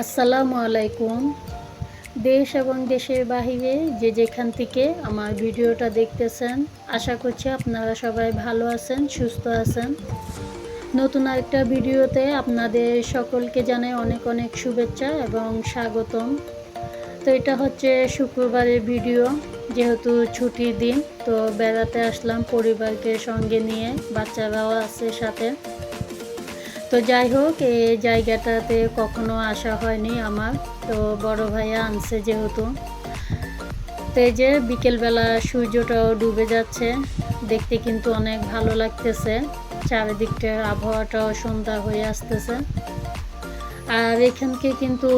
আসসালামু আলাইকুম। দেশ এবং দেশের বাহিরে যে যেখান থেকে আমার ভিডিওটা দেখতেছেন, আশা করছি আপনারা সবাই ভালো আছেন, সুস্থ আছেন। নতুন আরেকটা ভিডিওতে আপনাদের সকলকে জানাই অনেক অনেক শুভেচ্ছা এবং স্বাগতম। তো এটা হচ্ছে শুক্রবারের ভিডিও, যেহেতু ছুটির দিন, তো বেড়াতে আসলাম পরিবারকে সঙ্গে নিয়ে, বাচ্চারাও আছে সাথে। তো যাই হোক, এই জায়গাটাতে কখনো আসা হয়নি আমার, তো বড় ভাইয়া আনছে যেহেতু। তো এই যে বিকেলবেলা সূর্যটাও ডুবে যাচ্ছে, দেখতে কিন্তু অনেক ভালো লাগতেছে। চারিদিকটার আবহাওয়াটাও সন্ধ্যা হয়ে আসতেছে। আর এখানকে কিন্তু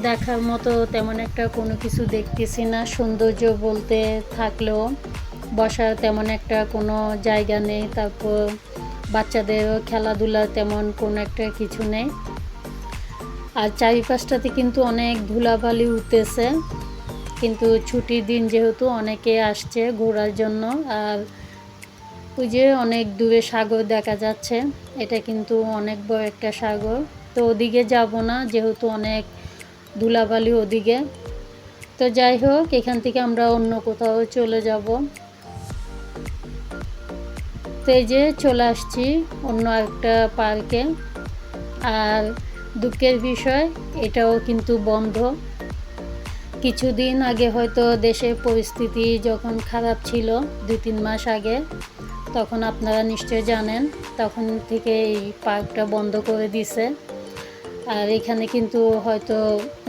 দেখার মতো তেমন একটা কোনো কিছু দেখতেছি না, সৌন্দর্য বলতে থাকলেও বসার তেমন একটা কোনো জায়গা নেই। তারপর বাচ্চাদেরও খেলাধুলা তেমন কোনো একটা কিছু নেই। আর চারিপাশটাতে কিন্তু অনেক ধুলাবালি উঠতেছে, কিন্তু ছুটির দিন যেহেতু অনেকে আসছে ঘোরার জন্য। আর ওই যে অনেক দূরে সাগর দেখা যাচ্ছে, এটা কিন্তু অনেক বড় একটা সাগর। তো ওদিকে যাব না, যেহেতু অনেক ধুলাবালি ওদিকে। তো যাই হোক, এখান থেকে আমরা অন্য কোথাও চলে যাব। তো এই যে চলে আসছি অন্য একটা পার্কে। আর দুঃখের বিষয়, এটাও কিন্তু বন্ধ। কিছুদিন আগে হয়তো দেশের পরিস্থিতি যখন খারাপ ছিল, 2-3 মাস আগে, তখন আপনারা নিশ্চয় জানেন, তখন থেকে এই পার্কটা বন্ধ করে দিছে। আর এখানে কিন্তু হয়তো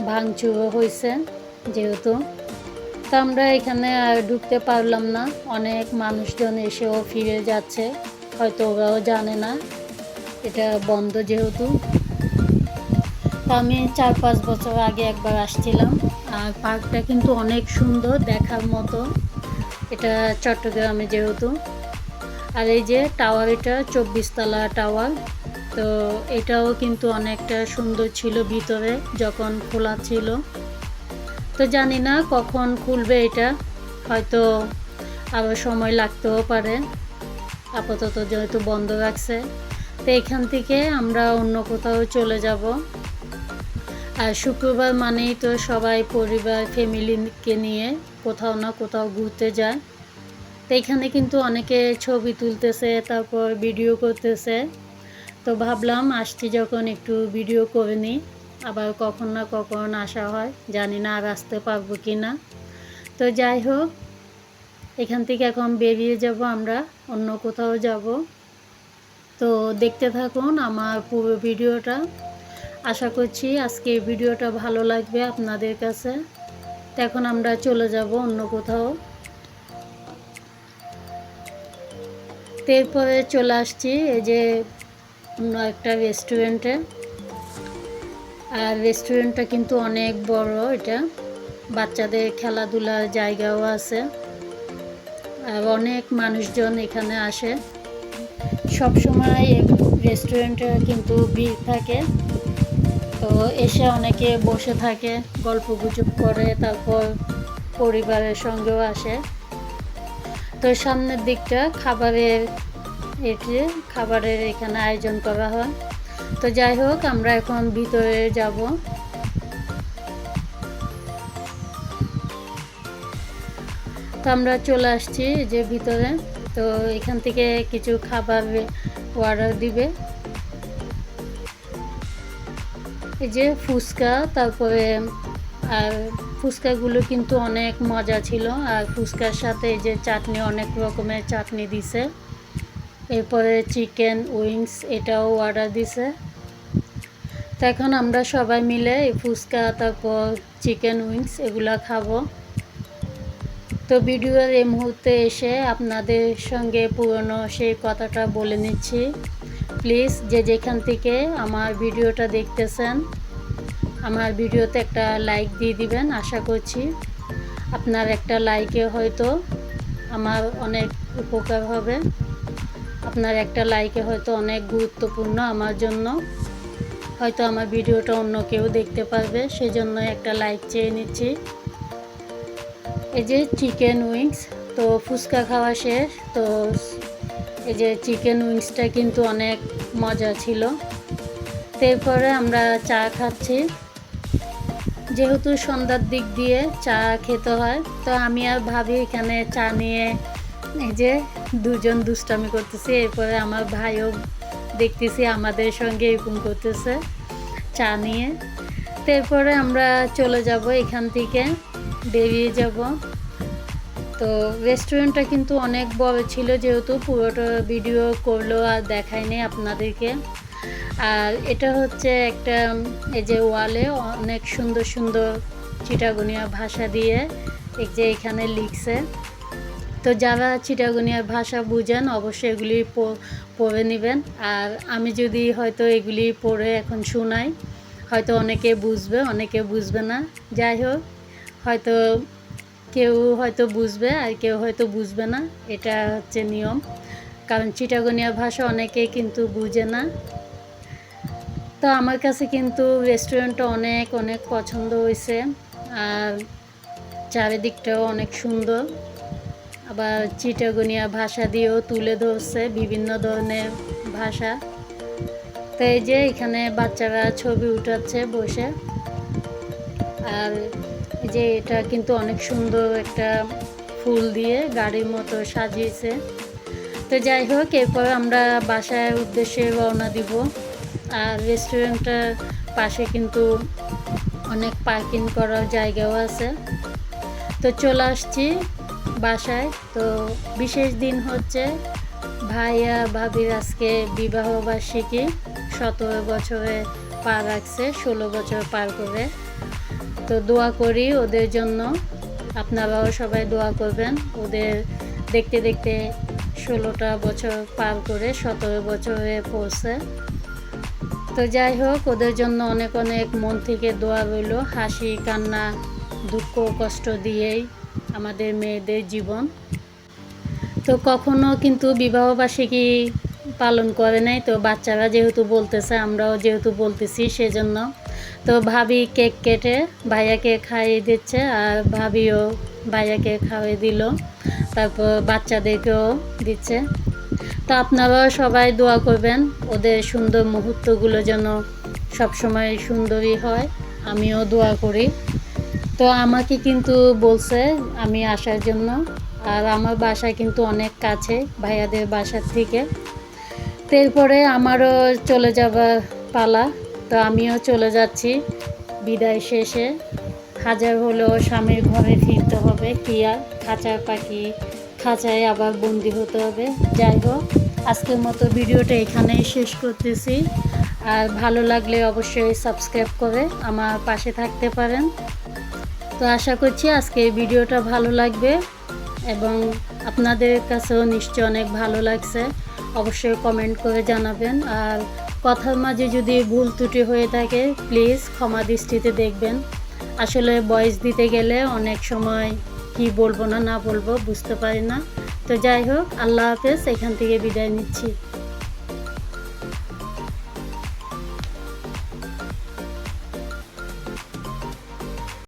ভাঙচুরও হয়েছে যেহেতু। তো আমরা এখানে আর ঢুকতে পারলাম না, অনেক মানুষজন এসেও ফিরে যাচ্ছে, হয়তো ওরাও জানে না এটা বন্ধ যেহেতু। তো আমি 4-5 বছর আগে একবার আসছিলাম। আর পার্কটা কিন্তু অনেক সুন্দর, দেখার মতো। এটা চট্টগ্রামে যেহেতু। আর এই যে টাওয়ার, এটা 24 তলা টাওয়ার। তো এটাও কিন্তু অনেকটা সুন্দর ছিল ভিতরে যখন খোলা ছিল। তো জানি না কখন খুলবে এটা, হয়তো আরও সময় লাগতেও পারে, আপাতত যেহেতু বন্ধ রাখছে। তো এখান থেকে আমরা অন্য কোথাও চলে যাব। আর শুক্রবার মানেই তো সবাই পরিবার ফ্যামিলিকে নিয়ে কোথাও না কোথাও ঘুরতে যায়। তো এখানে কিন্তু অনেকে ছবি তুলতেছে, তারপর ভিডিও করতেছে। তো ভাবলাম আসছি যখন একটু ভিডিও করে নিই, আবার কখন না কখন আসা হয়, জানি না আর আসতে পারবো কি না। তো যাই হোক, এখান থেকে এখন বেরিয়ে যাব, আমরা অন্য কোথাও যাব। তো দেখতে থাকুন আমার পুরো ভিডিওটা। আশা করছি আজকে ভিডিওটা ভালো লাগবে আপনাদের কাছে। তো এখন আমরা চলে যাব অন্য কোথাও। তো এরপরে চলে আসছি এই যে অন্য একটা রেস্টুরেন্টে। আর রেস্টুরেন্টটা কিন্তু অনেক বড়, এটা বাচ্চাদের খেলাধুলার জায়গাও আছে। আর অনেক মানুষজন এখানে আসে সবসময়, রেস্টুরেন্টে কিন্তু ভিড় থাকে। তো এসে অনেকে বসে থাকে, গল্প গুজব করে, তারপর পরিবারের সঙ্গেও আসে। তো সামনের দিকটা খাবারের এখানে আয়োজন করা হয়। তো যাই হোক, আমরা এখন ভিতরে যাব। তো আমরা চলে আসছি যে ভিতরে। তো এখান থেকে কিছু খাবার অর্ডার দিবে। এই যে ফুচকা, তারপরে আর ফুচকাগুলো কিন্তু অনেক মজা ছিল। আর ফুচকার সাথে এই যে চাটনি, অনেক রকমের চাটনি দিছে। এরপরে চিকেন উইংস, এটাও অর্ডার দিছে। তো এখন আমরা সবাই মিলে এই ফুচকা, তারপর চিকেন উইংস এগুলা খাবো। তো ভিডিওর এই মুহূর্তে এসে আপনাদের সঙ্গে পুরনো সেই কথাটা বলে নিচ্ছি। প্লিজ যে যেখান থেকে আমার ভিডিওটা দেখতেছেন, আমার ভিডিওতে একটা লাইক দিয়ে দিবেন। আশা করছি আপনার একটা লাইকে হয়তো আমার অনেক উপকার হবে। আপনার একটা লাইকে হয়তো অনেক গুরুত্বপূর্ণ আমার জন্য, হয়তো আমার ভিডিওটা অন্য কেউ দেখতে পারবে, সেজন্য একটা লাইক চেয়ে নিচ্ছি। এই যে চিকেন উইংস, তো ফুচকা খাওয়া শেষ। তো এই যে চিকেন উইংসটা কিন্তু অনেক মজা ছিল। এরপরে আমরা চা খাচ্ছি। যেহেতু সন্ধ্যার দিক দিয়ে চা খেতে হয়, তো আমি আর ভাবি এখানে চা নিয়ে এই যে দুজন দুষ্টামি করতেছি। এরপরে আমার ভাইও দেখতেছি আমাদের সঙ্গে এরকম করতেছে চা নিয়ে। তারপরে আমরা চলে যাব, এখান থেকে বেরিয়ে যাব। তো রেস্টুরেন্টটা কিন্তু অনেক বড় ছিল, যেহেতু পুরোটা ভিডিও করলেও আর দেখায়নি আপনাদেরকে। আর এটা হচ্ছে একটা, এই যে ওয়ালে অনেক সুন্দর সুন্দর চিটাগোনিয়া ভাষা দিয়ে এই যে এখানে লিখছে। তো যারা চিটাগোনিয়ার ভাষা বুঝেন অবশ্যই এগুলি পড়ে নেবেন। আর আমি যদি হয়তো এগুলি পড়ে এখন শোনাই, হয়তো অনেকে বুঝবে, অনেকে বুঝবে না। যাই হোক, হয়তো কেউ হয়তো বুঝবে আর কেউ হয়তো বুঝবে না, এটা হচ্ছে নিয়ম। কারণ চিটাগোনিয়া ভাষা অনেকেই কিন্তু বুঝে না। তো আমার কাছে কিন্তু রেস্টুরেন্টটা অনেক অনেক পছন্দ হয়েছে। আর চারিদিকটাও অনেক সুন্দর। আবার চিটাগোনিয়া ভাষা দিয়েও তুলে ধরছে বিভিন্ন ধরনের ভাষা। তো এই যে এখানে বাচ্চারা ছবি উঠাচ্ছে বসে। আর এই যে এটা কিন্তু অনেক সুন্দর একটা ফুল দিয়ে গাড়ির মতো সাজিয়েছে। তো যাই হোক, এরপর আমরা বাসার উদ্দেশ্যে রওনা দিব। আর রেস্টুরেন্টটার পাশে কিন্তু অনেক পার্কিং করার জায়গাও আছে। তো চলে আসছি বাসায়। তো বিশেষ দিন হচ্ছে ভাইয়া ভাবির আজকে বিবাহবার্ষিকী, 17 বছরে পা রাখছে, 16 বছর পার করে। তো দোয়া করি ওদের জন্য, আপনারাও সবাই দোয়া করবেন। ওদের দেখতে দেখতে 16টা বছর পার করে 17 বছরে পৌঁছে। তো যাই হোক, ওদের জন্য অনেক অনেক মন থেকে দোয়া রইল। হাসি কান্না দুঃখ কষ্ট দিয়েই আমাদের মেয়েদের জীবন। তো কখনো কিন্তু বিবাহবার্ষিকী পালন করে নাই, তো বাচ্চারা যেহেতু বলতেছে, আমরাও যেহেতু বলতেছি সেজন্য। তো ভাবি কেক কেটে ভাইয়াকে খাইয়ে দিচ্ছে, আর ভাবিও ভাইয়াকে খাইয়ে দিল, তারপর বাচ্চাদেরকেও দিচ্ছে। তো আপনারাও সবাই দোয়া করবেন ওদের সুন্দর মুহূর্তগুলো যেন সবসময় সুন্দরই হয়, আমিও দোয়া করি। তো আমাকে কিন্তু বলছে আমি আসার জন্য। আর আমার বাসা কিন্তু অনেক কাছে ভাইয়াদের বাসার থেকে। তো এরপরে আমারও চলে যাবার পালা। তো আমিও চলে যাচ্ছি বিদায় শেষে। হাজার হলেও স্বামীর ঘরে ফিরতে হবে, কি আর খাঁচার পাখি খাঁচায় আবার বন্দি হতে হবে। যাই হোক, আজকের মতো ভিডিওটা এখানেই শেষ করতেছি। আর ভালো লাগলে অবশ্যই সাবস্ক্রাইব করে আমার পাশে থাকতে পারেন। তো আশা করছি আজকে এই ভিডিওটা ভালো লাগবে এবং আপনাদের কাছেও নিশ্চয় অনেক ভালো লাগছে। অবশ্যই কমেন্ট করে জানাবেন। আর কথার মাঝে যদি ভুল ত্রুটি হয়ে থাকে প্লিজ ক্ষমা দৃষ্টিতে দেখবেন। আসলে ভয়েস দিতে গেলে অনেক সময় কি বলবো না বলবো বুঝতে পারি না। তো যাই হোক, আল্লাহ হাফেজ, এখান থেকে বিদায় নিচ্ছি।